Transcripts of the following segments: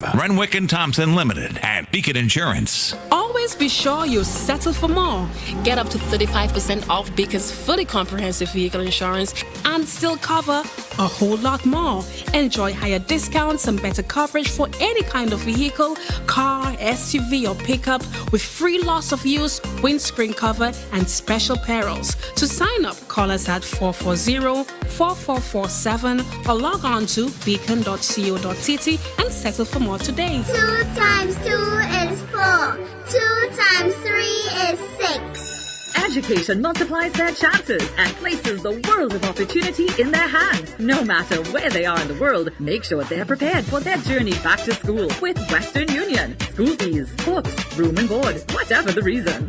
Renwick and Thompson Limited at Beacon Insurance. Always be sure you settle for more. Get up to 35% off Beacon's fully comprehensive vehicle insurance and still cover a whole lot more. Enjoy higher discounts and better coverage for any kind of vehicle, car, SUV or pickup with free loss of use, windscreen cover and special perils. To sign up, call us at 440-4447 or log on to beacon.co.tt and settle for more today. 2 times 2 is 4. 2 times 3 is 6. Education multiplies their chances and places the world of opportunity in their hands. No matter where they are in the world, make sure they're prepared for their journey back to school with Western Union. School fees, books, room and board, whatever the reason.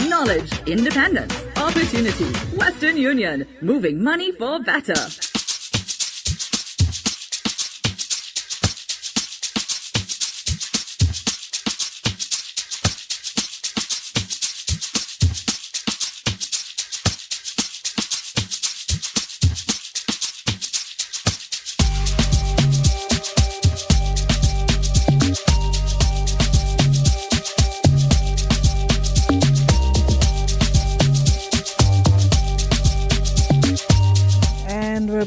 Knowledge, independence, opportunity. Western Union, moving money for better.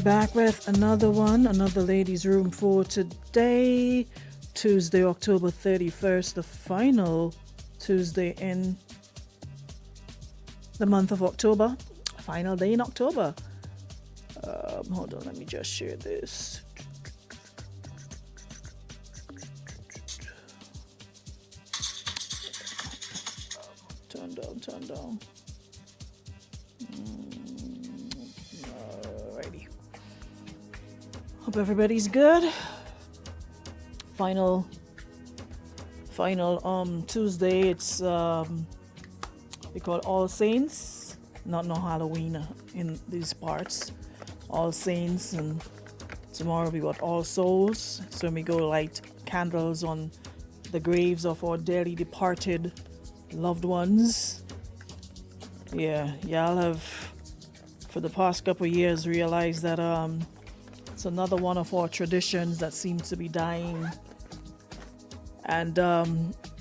Back with another ladies' room for today, Tuesday, October 31st, the final Tuesday in the month of October, final day in October. Hold on, let me just share this. Turn down. Alrighty. Hope everybody's good. Final Tuesday. It's they call it All Saints. Not no Halloween in these parts. All Saints, and tomorrow we got All Souls. So we go light candles on the graves of our dearly departed loved ones. Yeah, y'all have for the past couple of years realized that it's another one of our traditions that seems to be dying, and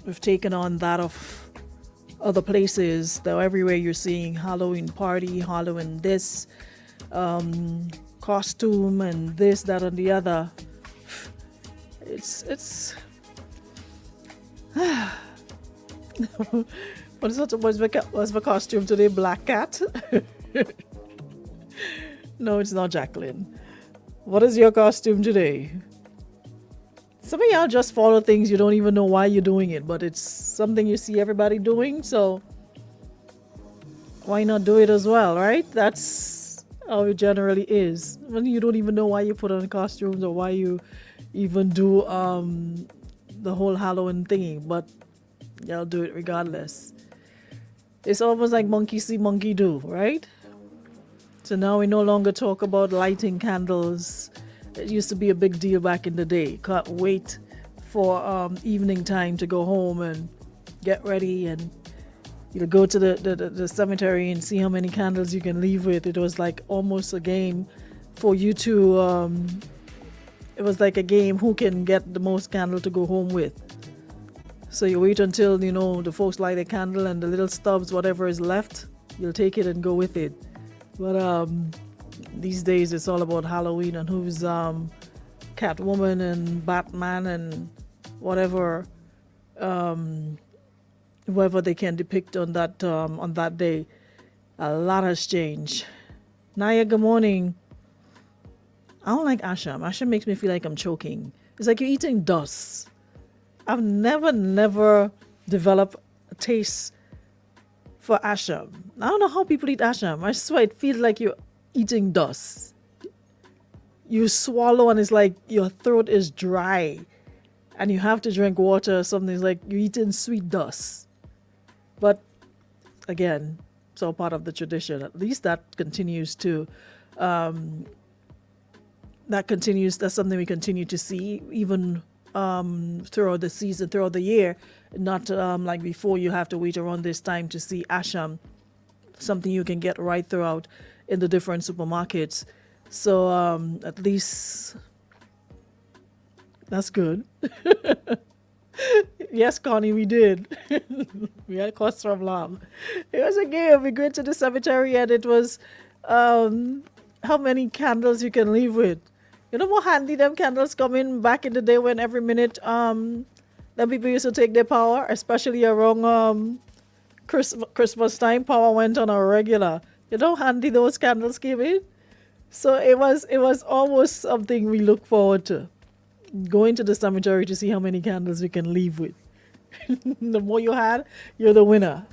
we've taken on that of other places. Though everywhere you're seeing Halloween party, Halloween this, costume, and this, that, and the other. It's what's my costume today? Black cat? No, it's not Jacqueline. What is your costume today? Some of y'all just follow things you don't even know why you're doing it, but it's something you see everybody doing, so why not do it as well, right? That's how it generally is. When you don't even know why you put on costumes or why you even do the whole Halloween thingy, but y'all do it regardless. It's almost like monkey see, monkey do, right? So now we no longer talk about lighting candles. It used to be a big deal back in the day. Can't wait for evening time to go home and get ready, and you go to the cemetery and see how many candles you can leave with. It was like almost a game for you to, it was like a game who can get the most candle to go home with. So you wait until, the folks light a candle and the little stubs, whatever is left, you'll take it and go with it. But these days it's all about Halloween and who's Catwoman and Batman and whatever whoever they can depict on that day. A lot has changed. Naya, good morning. I don't like Asham. Asham makes me feel like I'm choking. It's like you're eating dust. I've never developed a taste for Asham. I don't know how people eat Asham. I swear it feels like you're eating dust. You swallow and it's like your throat is dry and you have to drink water or something. It's like you're eating sweet dust. But again, it's all part of the tradition. At least that continues to that's something we continue to see even throughout the season, throughout the year. Not like before, you have to wait around this time to see Asham, something you can get right throughout in the different supermarkets. So at least That's good. Yes, Connie, we did. We had cost from lamb. It was a game. We went to the cemetery and it was how many candles you can leave with. You know how handy them candles come in back in the day when every minute then people used to take their power, especially around Christmas time, power went on a regular. You know how handy those candles came in? So it was almost something we look forward to. Going to the cemetery to see how many candles we can leave with. The more you had, you're the winner.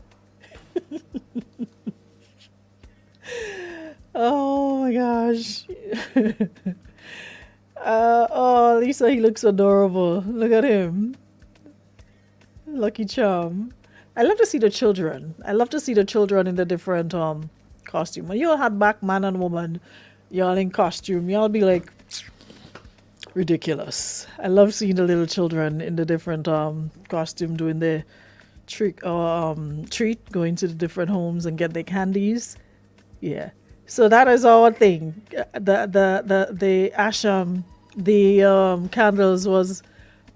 Oh my gosh. Oh, Lisa, he looks adorable. Look at him. Lucky Charm. I love to see the children. I love to see the children in the different costume. When you all had back man and woman, y'all in costume, y'all be like ridiculous. I love seeing the little children in the different costume doing their treat, going to the different homes and get their candies. Yeah. So that is our thing. The asham, the candles was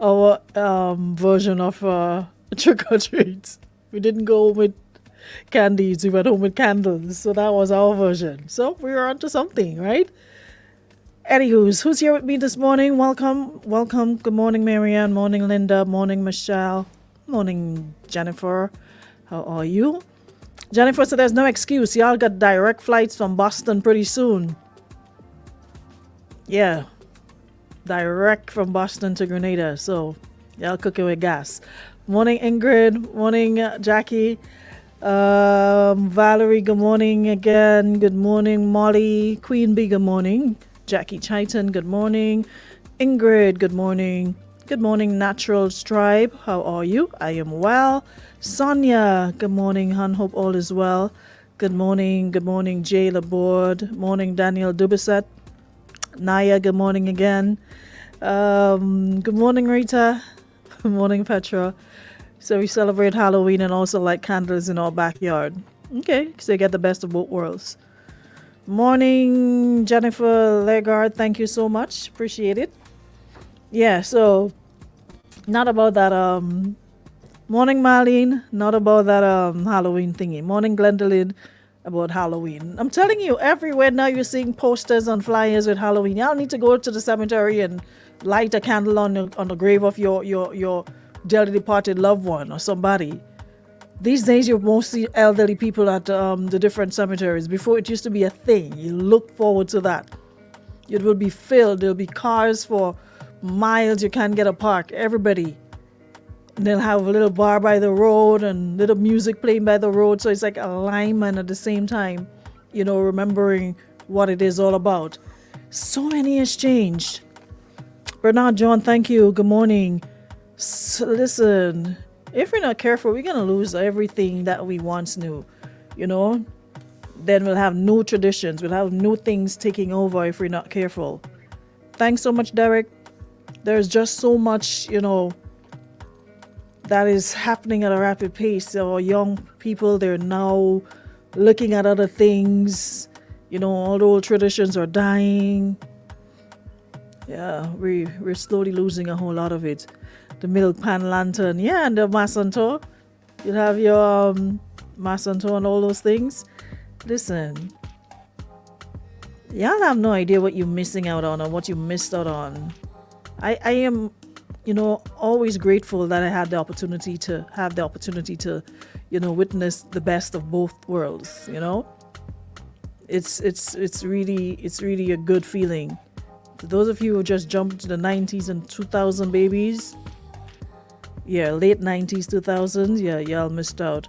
our version of trick or treats. We didn't go home with candies, we went home with candles. So that was our version. So we were onto something, right? Anywho's, who's here with me this morning? Welcome. Good morning, Marianne. Morning, Linda. Morning, Michelle. Morning, Jennifer. How are you? Jennifer said there's no excuse. Y'all got direct flights from Boston pretty soon. Yeah. Direct from Boston to Grenada. So y'all cooking with gas. Morning, Ingrid. Morning, Jackie. Valerie, good morning again. Good morning, Molly. Queen Bee, good morning. Jackie Chiton, good morning. Ingrid, good morning. Good morning, Natural Stripe. How are you? I am well. Sonia, good morning, hon. Hope all is well. Good morning. Good morning, Jay Laborde. Morning, Daniel Dubisset. Naya, good morning again. Good morning, Rita. Good morning, Petra. So we celebrate Halloween and also light candles in our backyard. Okay, so you get the best of both worlds. Morning, Jennifer Legard. Thank you so much. Appreciate it. Yeah, so not about that morning, Marlene. Not about that Halloween thingy. Morning, Glendolyn. About Halloween. I'm telling you, everywhere now you're seeing posters and flyers with Halloween. Y'all need to go to the cemetery and light a candle on the grave of your dearly departed loved one or somebody. These days, you mostly elderly people at the different cemeteries. Before, it used to be a thing. You look forward to that. It will be filled. There'll be cars for miles. You can't get a park. Everybody. And they'll have a little bar by the road and little music playing by the road. So it's like alignment at the same time, remembering what it is all about. So many has changed. Bernard John, thank you. Good morning. So listen, if we're not careful, we're going to lose everything that we once knew, Then we'll have new traditions. We'll have new things taking over if we're not careful. Thanks so much, Derek. There's just so much, that is happening at a rapid pace. So young people, they're now looking at other things. All the old traditions are dying. Yeah, we're slowly losing a whole lot of it. The milk pan lantern, yeah, and the masanto. You'll have your masanto and all those things. Listen, y'all have no idea what you're missing out on or what you missed out on. I am, always grateful that I had the opportunity to witness the best of both worlds. It's really a good feeling. For those of you who just jumped to the 90s and 2000 babies, yeah, late 90s, 2000s, yeah, y'all missed out.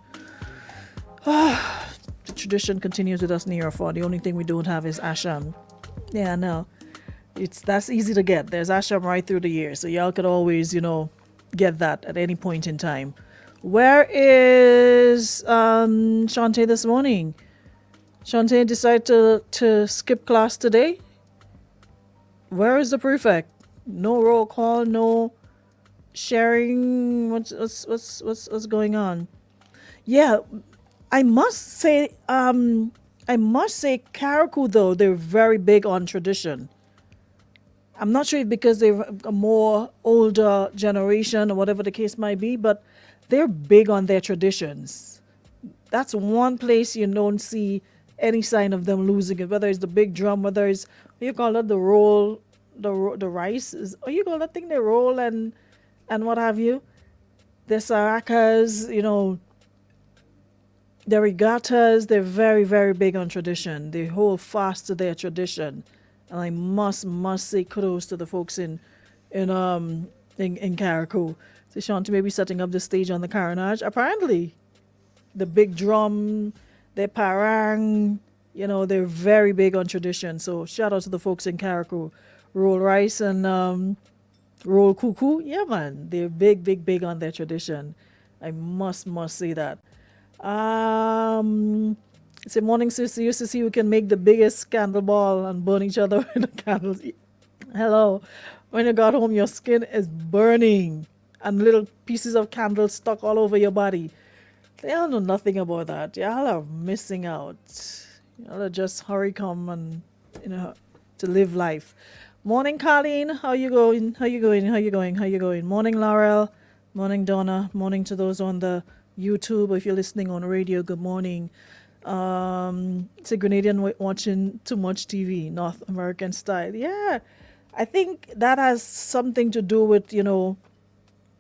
The tradition continues with us near or far. The only thing we don't have is asham. Yeah, no. That's easy to get. There's asham right through the year. So y'all could always, get that at any point in time. Where is Shantae this morning? Shantae decided to skip class today? Where is the prefect? No roll call, no sharing. What's going on? Yeah, I must say, Karaku though, they're very big on tradition. I'm not sure if because they're a more older generation or whatever the case might be, but they're big on their traditions. That's one place you don't see any sign of them losing it, whether it's the big drum, whether it's, what you call it, the roll, the rice, what you call that thing, they roll and what have you. The saracas, the regattas, they're very, very big on tradition. They hold fast to their tradition. And I must say kudos to the folks in Carriacou. So Shanti may be setting up the stage on the Carnage. Apparently, the big drum, their parang, they're very big on tradition. So shout out to the folks in Carriacou. Roll rice and roll cuckoo. Yeah, man. They're big, big, big on their tradition. I must say that. It's a morning, sister. Used to see who can make the biggest candle ball and burn each other with the candles. Hello. When you got home, your skin is burning and little pieces of candles stuck all over your body. Y'all know nothing about that. Y'all are missing out. Y'all are just hurry come and, to live life. Morning, Colleen. How you going? Morning, Laurel. Morning, Donna. Morning to those on the YouTube. If you're listening on radio, good morning. It's a Grenadian watching too much TV, North American style. Yeah, I think that has something to do with,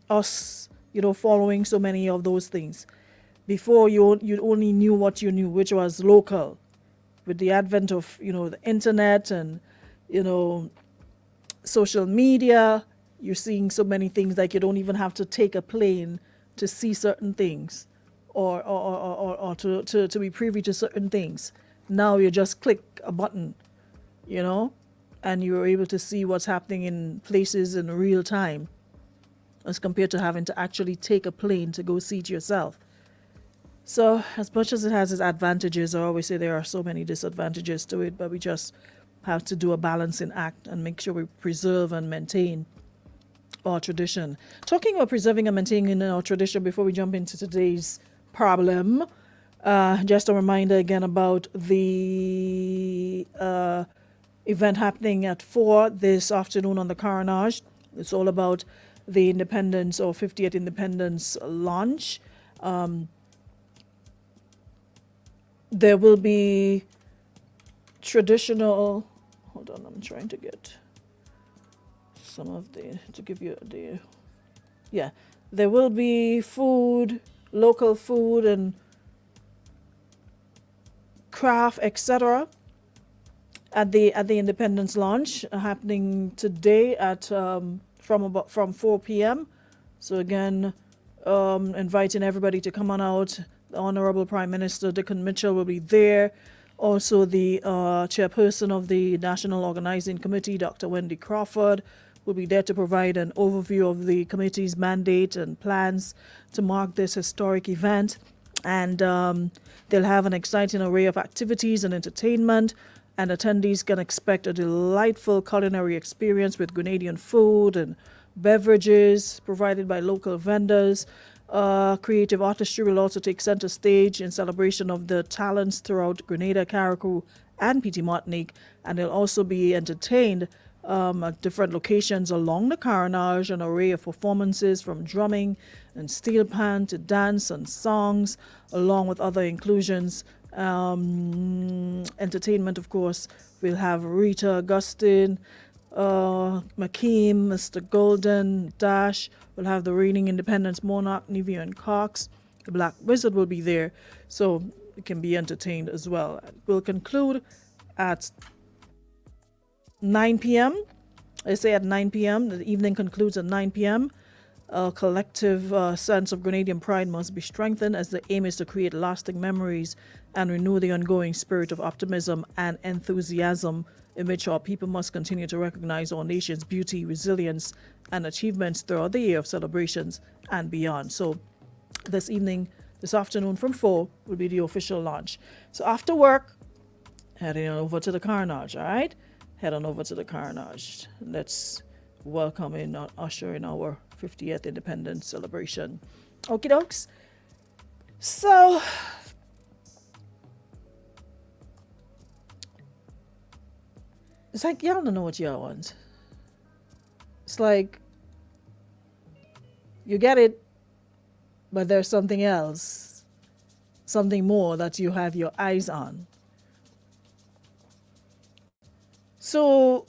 us, following so many of those things. Before you only knew what you knew, which was local. With the advent of, the internet and, social media, you're seeing so many things like you don't even have to take a plane to see certain things or to be privy to certain things. Now you just click a button, and you're able to see what's happening in places in real time as compared to having to actually take a plane to go see it yourself. So as much as it has its advantages, I always say there are so many disadvantages to it, but we just have to do a balancing act and make sure we preserve and maintain our tradition. Talking about preserving and maintaining our tradition before we jump into today's problem, just a reminder again about the event happening at 4 this afternoon on the Carnage. It's all about the Independence or 50th Independence launch. There will be traditional, hold on, I'm trying to get some of to give you there will be food, local food and craft, etc. at the Independence launch happening today at from 4 p.m. So again, inviting everybody to come on out. The Honorable Prime Minister Dickon Mitchell will be there. Also, the chairperson of the National Organizing Committee, Dr. Wendy Crawford, will be there to provide an overview of the committee's mandate and plans to mark this historic event. And they'll have an exciting array of activities and entertainment, and attendees can expect a delightful culinary experience with Grenadian food and beverages provided by local vendors. Creative artistry will also take center stage in celebration of the talents throughout Grenada, Carriacou, and PT Martinique, and they'll also be entertained at different locations along the Carnage, an array of performances from drumming and steel pan to dance and songs, along with other inclusions. Entertainment, of course, we'll have Rita Augustine, McKeem, Mr. Golden, Dash. We'll have the reigning Independence Monarch, Nivian Cox. The Black Wizard will be there, so it can be entertained as well. We'll conclude at 9 p.m. I say at 9 p.m. The evening concludes at 9 p.m. A collective sense of Grenadian pride must be strengthened as the aim is to create lasting memories and renew the ongoing spirit of optimism and enthusiasm in which our people must continue to recognize our nation's beauty, resilience, and achievements throughout the year of celebrations and beyond. So this afternoon from 4 will be the official launch. So after work, heading over to the Carnage, all right? Head on over to the Carnage. Let's welcome in, usher in our 50th Independence celebration. Okie dokes. So, it's like y'all don't know what y'all want. it's like you get it, but there's something else, something more that you have your eyes on. So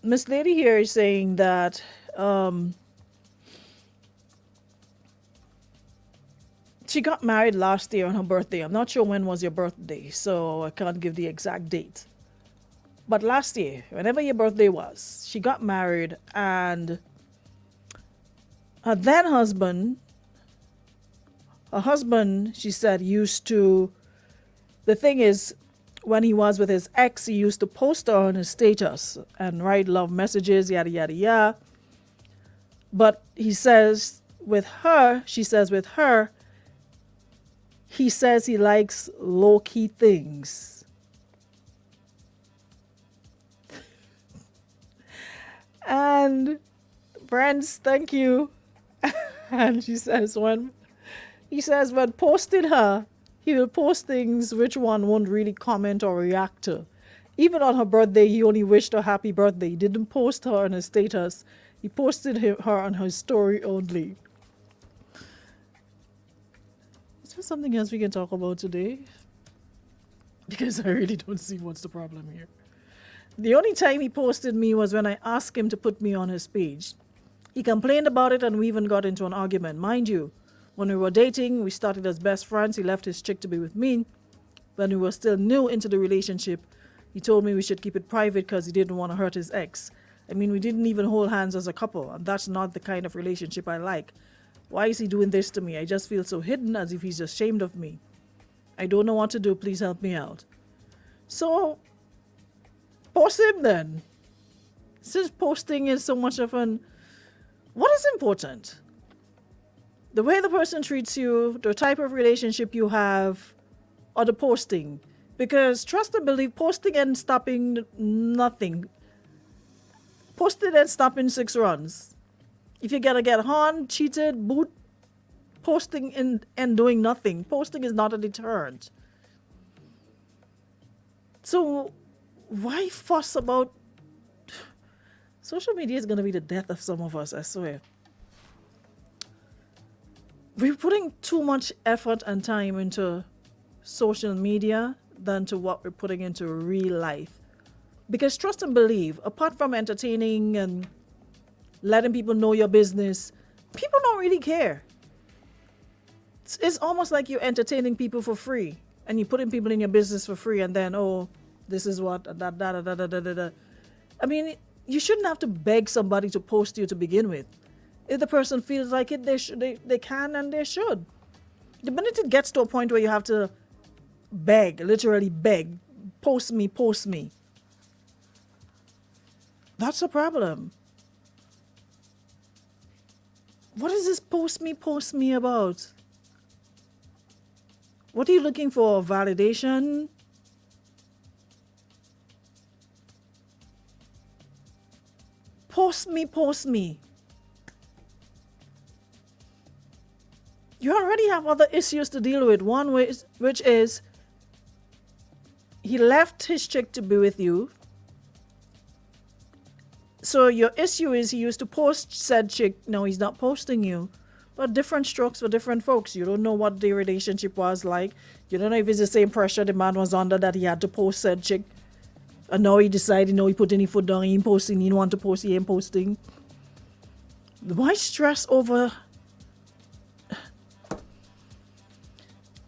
Miss Lady here is saying that she got married last year on her birthday. I'm not sure when was your birthday, so I can't give the exact date. But last year, whenever your birthday was, she got married, and her then husband, she said, used to, the thing is, when he was with his ex, he used to post her on his status and write love messages, yada, yada, yada. But he says with her, she says with her, he says he likes low-key things. And friends, thank you. And she says when posting her, he will post things which one won't really comment or react to. Even on her birthday, he only wished her happy birthday. He didn't post her on his status. He posted her on her story only. Is there something else we can talk about today? Because I really don't see what's the problem here. The only time he posted me was when I asked him to put me on his page. He complained about it and we even got into an argument. Mind you, when we were dating, we started as best friends. He left his chick to be with me. When we were still new into the relationship, he told me we should keep it private because he didn't want to hurt his ex. I mean, we didn't even hold hands as a couple, and that's not the kind of relationship I like. Why is he doing this to me? I just feel so hidden, as if he's ashamed of me. I don't know what to do. Please help me out. So, post him then. Since posting is so much of an... What is important? The way the person treats you, the type of relationship you have, or the posting. Because trust and believe, posting and stopping nothing. Posting and stopping 6 runs. If you're gonna get harmed, cheated, boot, posting and doing nothing. Posting is not a deterrent. So why fuss about... Social media is gonna be the death of some of us, I swear. We're putting too much effort and time into social media than to what we're putting into real life. Because trust and believe, apart from entertaining and letting people know your business, people don't really care. It's almost like you're entertaining people for free and you're putting people in your business for free, and then, oh, this is what, da da da da da da da. I mean, you shouldn't have to beg somebody to post you to begin with. If the person feels like it, they can and they should. The minute it gets to a point where you have to beg, literally beg, post me, that's a problem. What is this post me about? What are you looking for? Validation? Post me. You already have other issues to deal with. One which is he left his chick to be with you. So your issue is he used to post said chick. No, he's not posting you. But different strokes for different folks. You don't know what the relationship was like. You don't know if it's the same pressure the man was under that he had to post said chick. And now he decided, no, he put any foot down, he ain't posting, he didn't want to post, he ain't posting. Why stress over...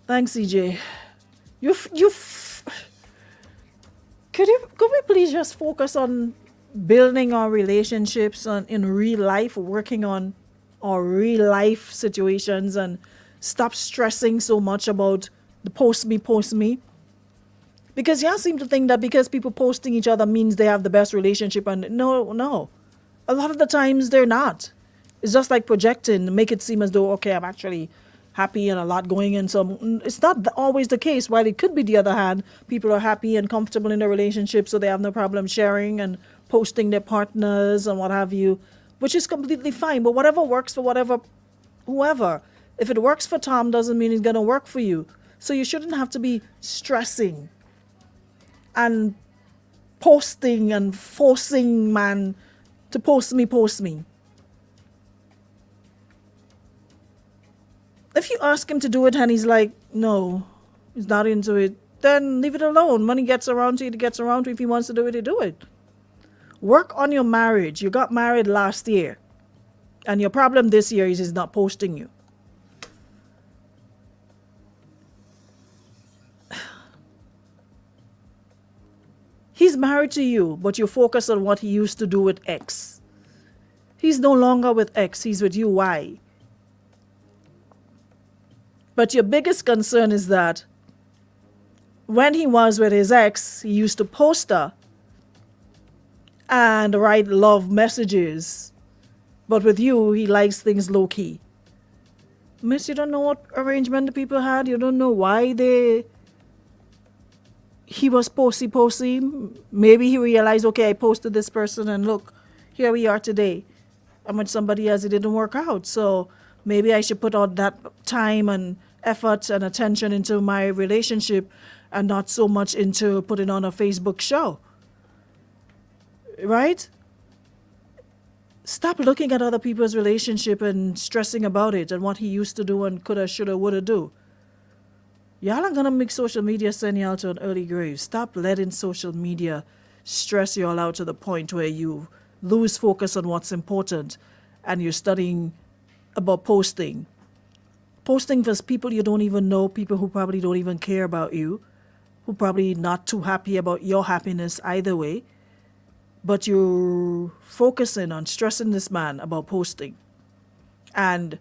Thanks, CJ. Could we please just focus on building our relationships in real life, working on our real life situations, and stop stressing so much about the post me? Because y'all seem to think that because people posting each other means they have the best relationship, and no. A lot of the times they're not. It's just like projecting, make it seem as though, okay, I'm actually happy and a lot going in. So it's not always the case. While it could be the other hand, people are happy and comfortable in their relationship, so they have no problem sharing and posting their partners and what have you, which is completely fine. But whatever works for whoever. If it works for Tom doesn't mean it's going to work for you. So you shouldn't have to be stressing and posting and forcing man to post me. If you ask him to do it and he's like, no, he's not into it, then leave it alone. Money gets around to you, it gets around to you. If he wants to do it, he do it. Work on your marriage. You got married last year. And your problem this year is he's not posting you. He's married to you, but you focus on what he used to do with X. He's no longer with X, he's with you. Y. But your biggest concern is that when he was with his ex, he used to post her and write love messages. But with you, he likes things low-key. Miss, you don't know what arrangement the people had? You don't know why he was posty. Maybe he realized, okay, I posted this person and look, here we are today. I'm with somebody else, it didn't work out. So maybe I should put all that time and effort and attention into my relationship and not so much into putting on a Facebook show. Right? Stop looking at other people's relationship and stressing about it and what he used to do and coulda, shoulda, woulda do. Y'all are gonna make social media send y'all to an early grave. Stop letting social media stress y'all out to the point where you lose focus on what's important and you're studying about posting. Posting for people you don't even know, people who probably don't even care about you, who probably not too happy about your happiness either way. But you're focusing on stressing this man about posting. And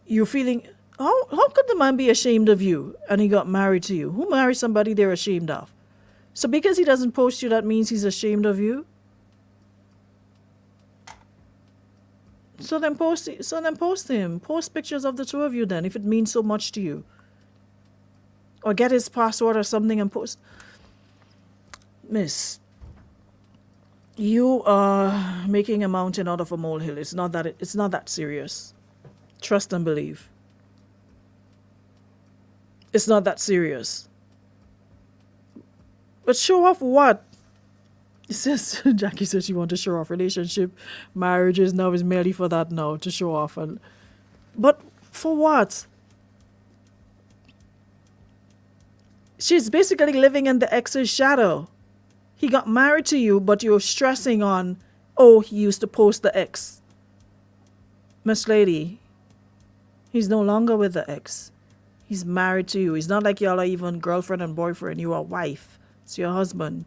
you're feeling, how could the man be ashamed of you and he got married to you? Who marries somebody they're ashamed of? So because he doesn't post you, that means he's ashamed of you? So then post him. Post pictures of the two of you then, if it means so much to you. Or get his password or something and post. Miss, you are making a mountain out of a molehill. It's not that serious. Trust and believe. It's not that serious. But show off what? It says Jackie says she wants to show off relationship, marriages now is merely for that now, to show off. But for what? She's basically living in the ex's shadow. He got married to you, but you're stressing on, oh, he used to post the ex. Miss Lady, he's no longer with the ex. He's married to you. It's not like y'all are even girlfriend and boyfriend. You are wife. It's your husband.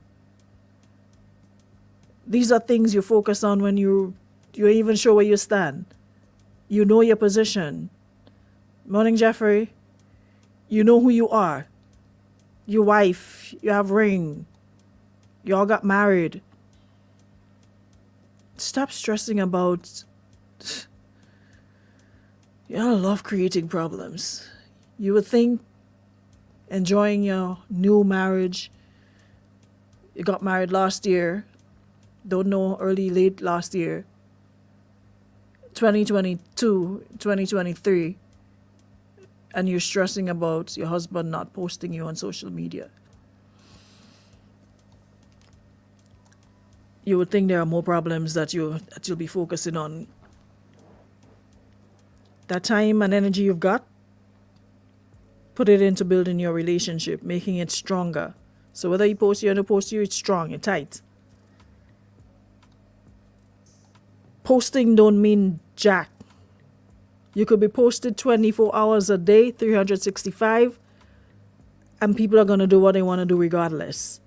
These are things you focus on when you're even sure where you stand. You know your position. Morning, Jeffrey. You know who you are. Your wife. You have ring. Y'all got married. Stop stressing about... Y'all love creating problems. You would think enjoying your new marriage. You got married last year. Don't know, early, late last year. 2022, 2023. And you're stressing about your husband not posting you on social media. You would think there are more problems that you'll be focusing on. That time and energy you've got, put it into building your relationship, making it stronger. So whether he posts you or don't post you, it's strong, it's tight. Posting don't mean jack. You could be posted 24 hours a day, 365, and people are going to do what they want to do regardless.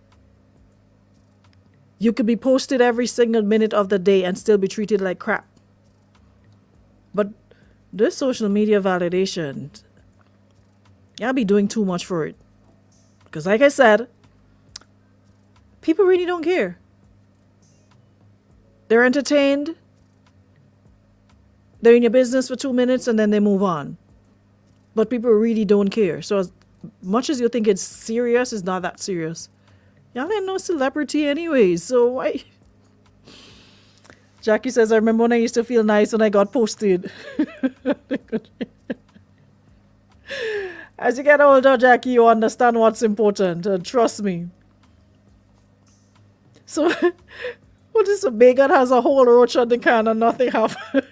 You could be posted every single minute of the day and still be treated like crap. But this social media validation, y'all be doing too much for it. Because like I said, people really don't care. They're entertained. They're in your business for 2 minutes and then they move on. But people really don't care. So as much as you think it's serious, it's not that serious. Y'all ain't no celebrity anyways, so why? Jackie says, I remember when I used to feel nice when I got posted. As you get older, Jackie, you understand what's important. And trust me. So, what is a Megan has a whole roach on the can and nothing happened?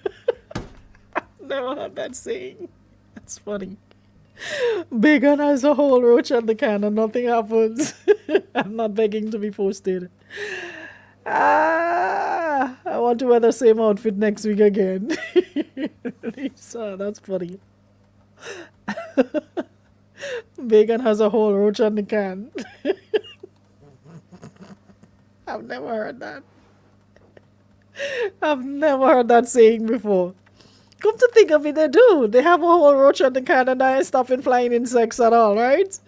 Never heard that saying. That's funny. Megan has a whole roach on the can and nothing happens. I'm not begging to be posted. I want to wear the same outfit next week again. Lisa, that's funny. Megan has a whole roach on the can. I've never heard that. I've never heard that saying before. Come to think of it, they do. They have a whole roach on the can and I ain't stopping flying insects at all, right?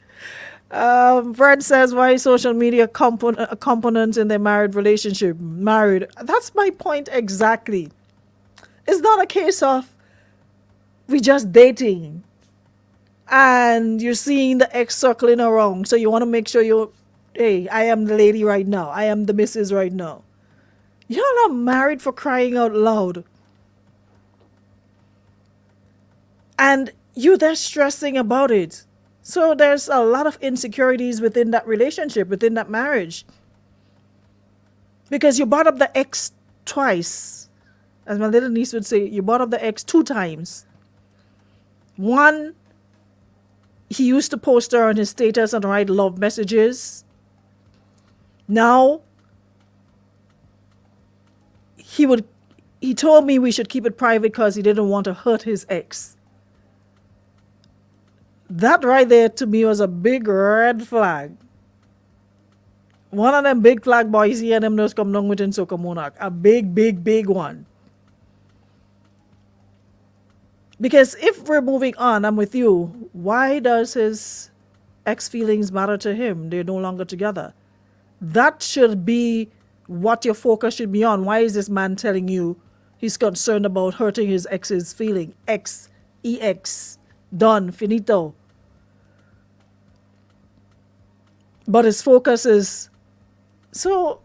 Fred says, why is social media a component in their married relationship? Married. That's my point exactly. It's not a case of we just dating and you're seeing the ex circling around. So you want to make sure hey, I am the lady right now. I am the missus right now. You're not married, for crying out loud. And you're there stressing about it. So there's a lot of insecurities within that relationship, within that marriage. Because you brought up the ex twice. As my little niece would say, you brought up the ex 2 times. One, he used to post her on his status and write love messages. Now, he told me we should keep it private because he didn't want to hurt his ex. That right there to me was a big red flag. One of them big flag boys here, them just come down within Soca Monarch. A big, big, big one. Because if we're moving on, I'm with you. Why does his ex feelings matter to him? They're no longer together. That should be what your focus should be on. Why is this man telling you he's concerned about hurting his ex's feeling? EX. Done. Finito. But his focus is... So,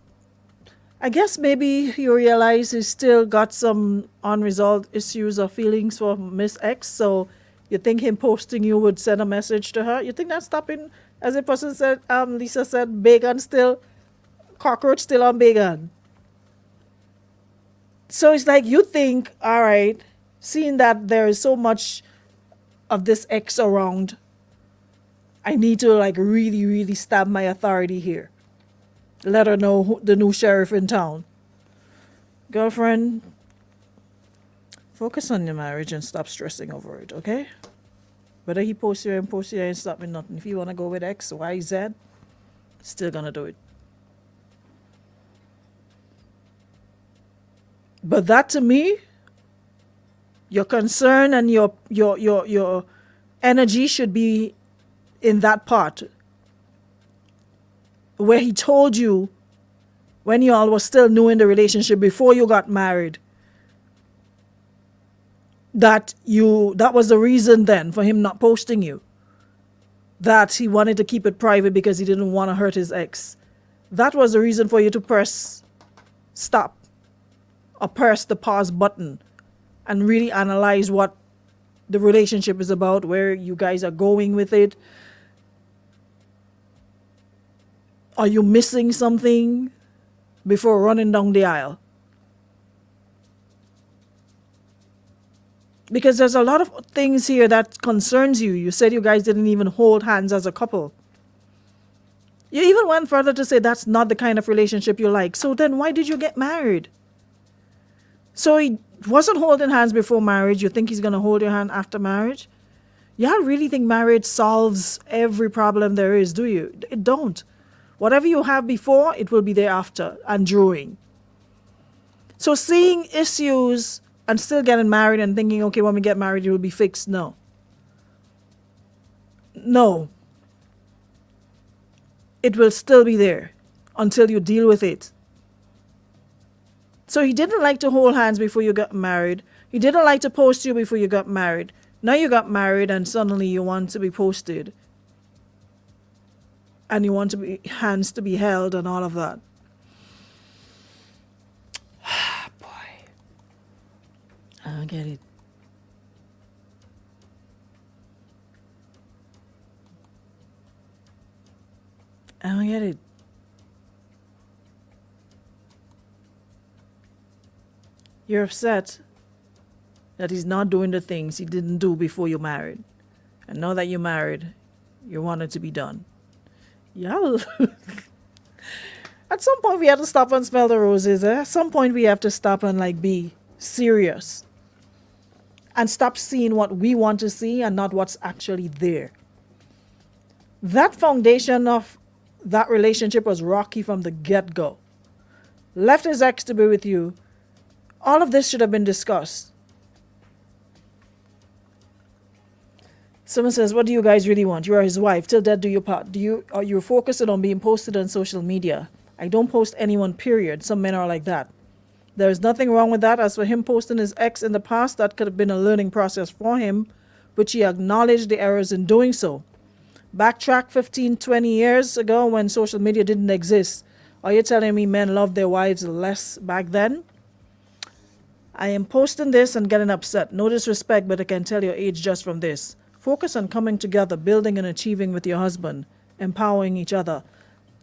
I guess maybe you realize he's still got some unresolved issues or feelings for Miss X. So, you think him posting you would send a message to her? You think that's stopping, as a person said, Lisa said, bacon still, cockroach still on bacon. So, it's like you think, all right, seeing that there is so much of this ex around, I need to like really, really stab my authority here. Let her know the new sheriff in town. Girlfriend, focus on your marriage and stop stressing over it, okay? Whether he posts you and posts you ain't stopping nothing. If you want to go with X, Y, Z, still gonna do it. But that to me, your concern and your energy should be in that part where he told you when you all were still new in the relationship before you got married that was the reason then for him not posting you, that he wanted to keep it private because he didn't want to hurt his ex. That was the reason for you to press stop or press the pause button and really analyze what the relationship is about, where you guys are going with it. Are you missing something before running down the aisle? Because there's a lot of things here that concerns you. You said you guys didn't even hold hands as a couple. You even went further to say that's not the kind of relationship you like. So then why did you get married? So he wasn't holding hands before marriage. You think he's going to hold your hand after marriage? Y'all really think marriage solves every problem there is, do you? It don't. Whatever you have before, it will be there after and during. So seeing issues and still getting married and thinking, okay, when we get married, it will be fixed. No. No. It will still be there until you deal with it. So he didn't like to hold hands before you got married. He didn't like to post you before you got married. Now you got married and suddenly you want to be posted. And you want to be hands to be held and all of that. Boy. I don't get it. I don't get it. You're upset that he's not doing the things he didn't do before you married. And now that you're married, you want it to be done. Yeah. At some point, we have to stop and smell the roses. At some point, we have to stop and like be serious and stop seeing what we want to see and not what's actually there. That foundation of that relationship was rocky from the get-go. Left his ex to be with you. All of this should have been discussed. Someone says, what do you guys really want? You are his wife. Till death do you part. Are you focused on being posted on social media? I don't post anyone, period. Some men are like that. There is nothing wrong with that. As for him posting his ex in the past, that could have been a learning process for him, which he acknowledged the errors in doing so. Backtrack 15, 20 years ago when social media didn't exist. Are you telling me men loved their wives less back then? I am posting this and getting upset. No disrespect, but I can tell your age just from this. Focus on coming together, building and achieving with your husband, empowering each other.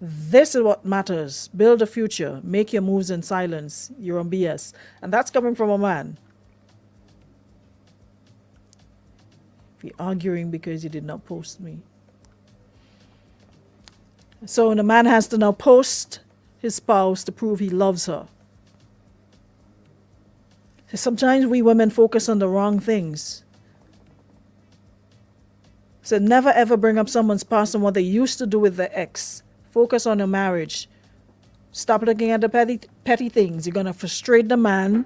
This is what matters. Build a future. Make your moves in silence. You're on BS. And that's coming from a man. You're arguing because you did not post me. So the man has to now post his spouse to prove he loves her. Sometimes we women focus on the wrong things. So never ever bring up someone's past and what they used to do with their ex. Focus on your marriage. Stop looking at the petty things. You're going to frustrate the man,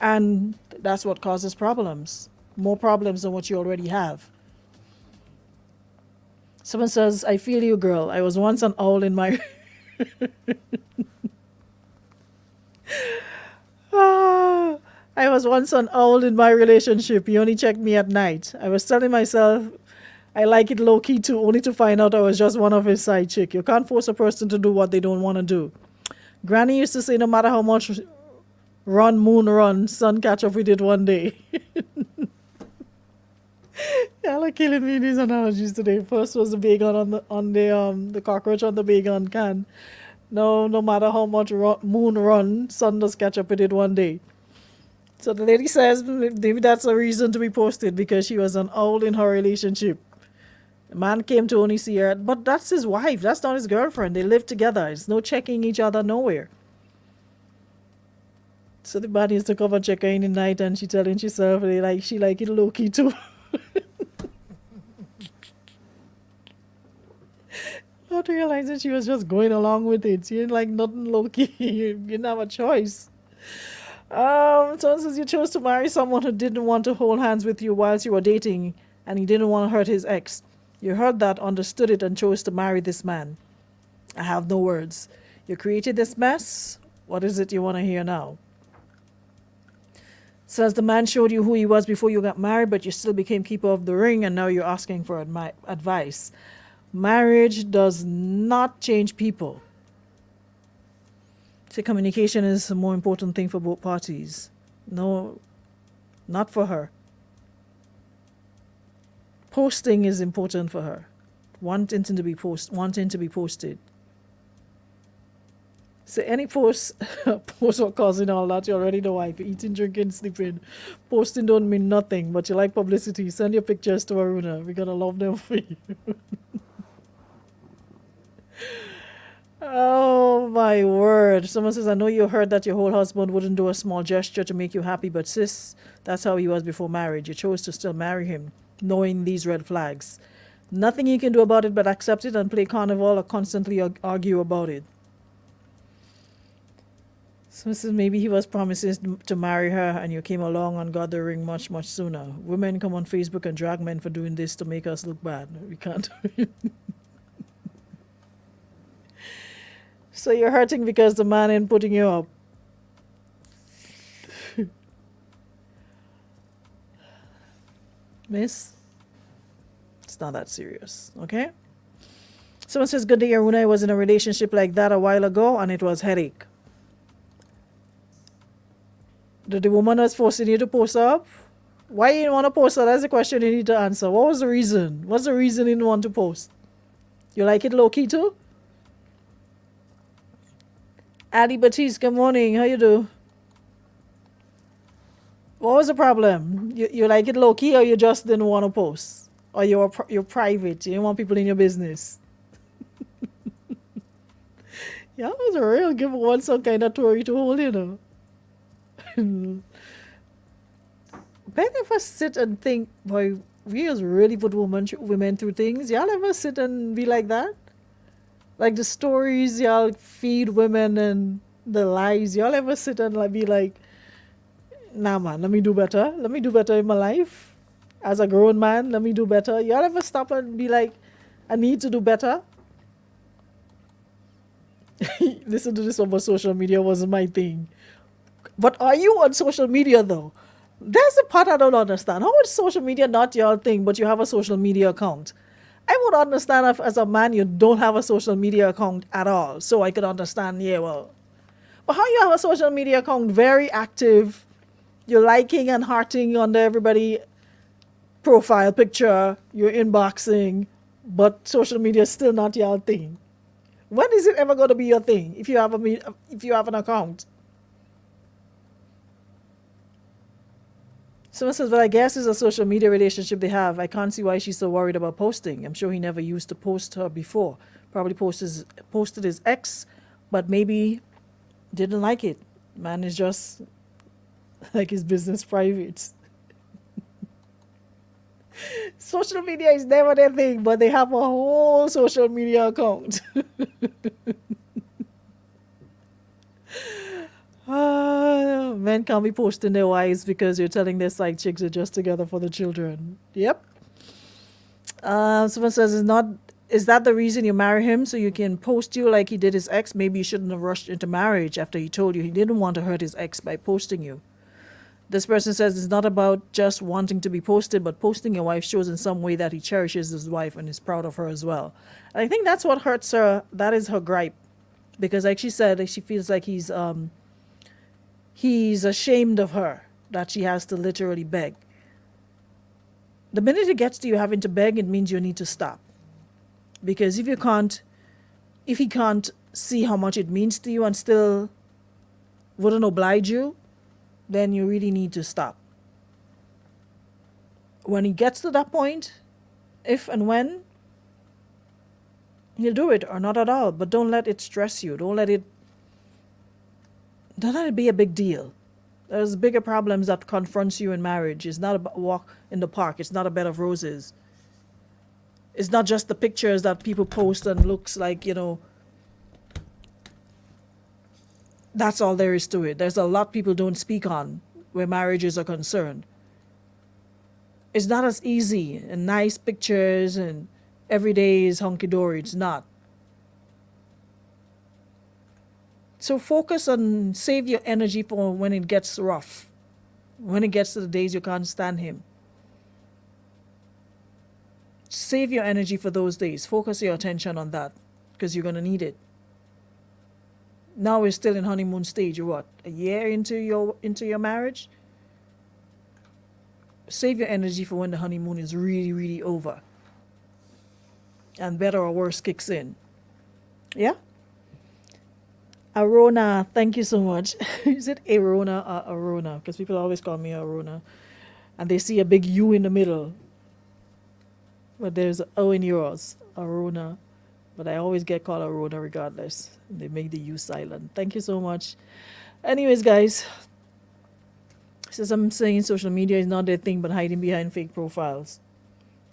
and that's what causes problems. More problems than what you already have. Someone says, I feel you, girl. I was once an owl in my... I was once an owl in my relationship. He only checked me at night. I was telling myself I like it low-key too, only to find out I was just one of his side chick. You can't force a person to do what they don't want to do. Granny used to say, no matter how much run, moon run, sun catch up with it one day. Y'all are killing me in these analogies today. First was the bacon on the cockroach on the bacon can. No matter how much moon run, sun does catch up with it one day. So the lady says maybe that's a reason to be posted because she was an owl in her relationship. The man came to only see her, but that's his wife. That's not his girlfriend. They live together. It's no checking each other nowhere. So the man used to come and check her in the night, and she telling herself she like it low key too. Not realizing she was just going along with it. She didn't like nothing low key. You didn't have a choice. Someone says you chose to marry someone who didn't want to hold hands with you whilst you were dating, and he didn't want to hurt his ex. You heard that, understood it, and chose to marry this man. I have no words. You created this mess. What is it you want to hear now? Says the man showed you who he was before you got married, but you still became keeper of the ring, and now you're asking for advice. Marriage does not change people. So communication is a more important thing for both parties. No, not for her. Posting is important for her. Wanting to be posted. So any post or causing all that, you already know why. If you're eating, drinking, sleeping, posting don't mean nothing, but you like publicity. Send your pictures to Aruna. We're going to love them for you. Oh my word. Someone says, I know you heard that your whole husband wouldn't do a small gesture to make you happy, but sis, that's how he was before marriage. You chose to still marry him, knowing these red flags. Nothing you can do about it but accept it and play carnival or constantly argue about it. So this is maybe he was promising to marry her and you came along and got the ring much, much sooner. Women come on Facebook and drag men for doing this to make us look bad. We can't do it. So you're hurting because the man ain't putting you up. Miss, it's not that serious, okay? Someone says, good day, Aruna. I was in a relationship like that a while ago and it was headache. Did the woman was forcing you to post up? Why you didn't want to post her? That's the question you need to answer. What was the reason? What's the reason you didn't want to post? You like it low-key too? Ali Batiste, good morning. How you do? What was the problem? You like it low key, or you just didn't want to post, or you're private. You didn't want people in your business. Yeah, it was a real give one some kind of Tory to hold, you know. But if I sit and think, boy, we just really put women through things. Y'all ever sit and be like that? Like the stories y'all feed women and the lies. Y'all ever sit and like be like, nah man, let me do better. Let me do better in my life. As a grown man, let me do better. Y'all ever stop and be like, I need to do better? Listen to this over social media wasn't my thing. But are you on social media though? That's the part I don't understand. How is social media not your thing, but you have a social media account? I would understand if as a man you don't have a social media account at all. So I could understand, yeah, well. But how you have a social media account very active, you're liking and hearting under everybody profile picture, you're inboxing, but social media is still not your thing. When is it ever going to be your thing if you have an account? Someone says, well, I guess it's a social media relationship they have. I can't see why she's so worried about posting. I'm sure he never used to post her before. Probably posted his ex, but maybe didn't like it. Man is just like his business private. Social media is never their thing, but they have a whole social media account. Men can't be posting their wives because you're telling their side chicks are just together for the children. Yep. Someone says, is that the reason you marry him? So you can post you like he did his ex? Maybe you shouldn't have rushed into marriage after he told you he didn't want to hurt his ex by posting you. This person says it's not about just wanting to be posted, but posting your wife shows in some way that he cherishes his wife and is proud of her as well. And I think that's what hurts her. That is her gripe. Because like she said, she feels like he's ashamed of her, that she has to literally beg. The minute it gets to you having to beg, it means you need to stop. Because if he can't see how much it means to you and still wouldn't oblige you, then you really need to stop. When he gets to that point, if and when, he'll do it or not at all. But don't let it stress you. Don't let it be a big deal. There's bigger problems that confronts you in marriage. It's not a walk in the park. It's not a bed of roses. It's not just the pictures that people post and looks like, that's all there is to it. There's a lot people don't speak on where marriages are concerned. It's not as easy and nice pictures and every day is hunky-dory. It's not. So focus on, save your energy for when it gets rough. When it gets to the days you can't stand him. Save your energy for those days. Focus your attention on that because you're going to need it. Now we're still in honeymoon stage. You're what? A year into your marriage? Save your energy for when the honeymoon is really, really over. And better or worse kicks in. Yeah? Arona, thank you so much. Is it Arona or Arona? Because people always call me Arona. And they see a big U in the middle. But there's an O in yours. Arona. But I always get called Arona regardless. They make the U silent. Thank you so much. Anyways, guys. Since I'm saying social media is not their thing, but hiding behind fake profiles.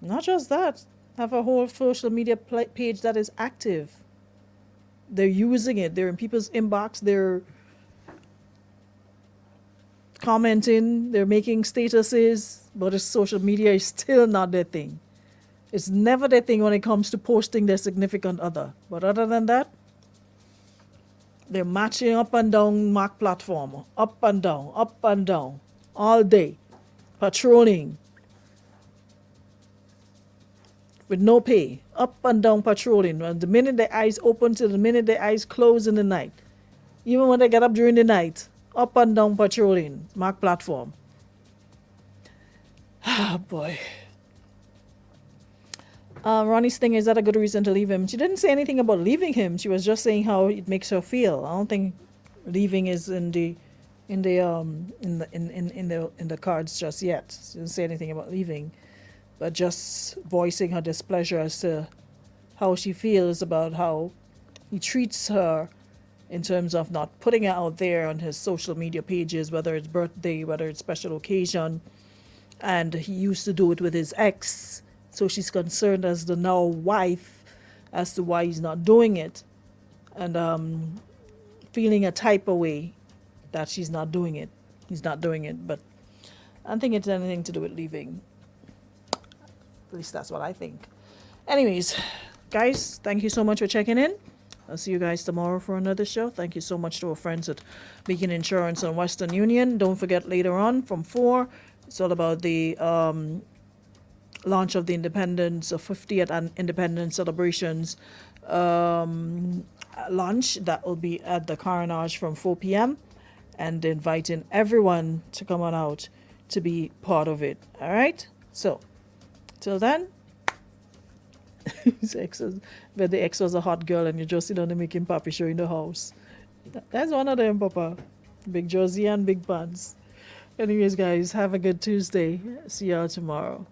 Not just that. Have a whole social media page that is active. They're using it. They're in people's inbox. They're commenting. They're making statuses. But social media is still not their thing. It's never their thing when it comes to posting their significant other. But other than that, they're matching up and down Mark platform. Up and down. All day. Patrolling. With no pay. Up and down patrolling. And the minute their eyes open to the minute their eyes close in the night. Even when they get up during the night. Up and down patrolling. Mark platform. Ah, boy. Ronnie's thing, is that a good reason to leave him? She didn't say anything about leaving him. She was just saying how it makes her feel. I don't think leaving is in in the in the cards just yet. She didn't say anything about leaving, but just voicing her displeasure as to how she feels about how he treats her in terms of not putting her out there on his social media pages, whether it's birthday, whether it's special occasion. And he used to do it with his ex, so she's concerned as the now wife as to why he's not doing it, and feeling a type of way that she's not doing it. He's not doing it, but I don't think it's anything to do with leaving. At least that's what I think. Anyways, guys, thank you so much for checking in. I'll see you guys tomorrow for another show. Thank you so much to our friends at Beacon Insurance and Western Union. Don't forget later on from 4, it's all about the launch of the Independence, 50th Independence celebrations lunch that will be at the Carnage from 4 p.m. and inviting everyone to come on out to be part of it. All right? So, till then, his ex was, but the ex was a hot girl and you just sit down and making papi show in the house. That's one of them, Papa. Big jersey and big pants. Anyways, guys, have a good Tuesday. See y'all tomorrow.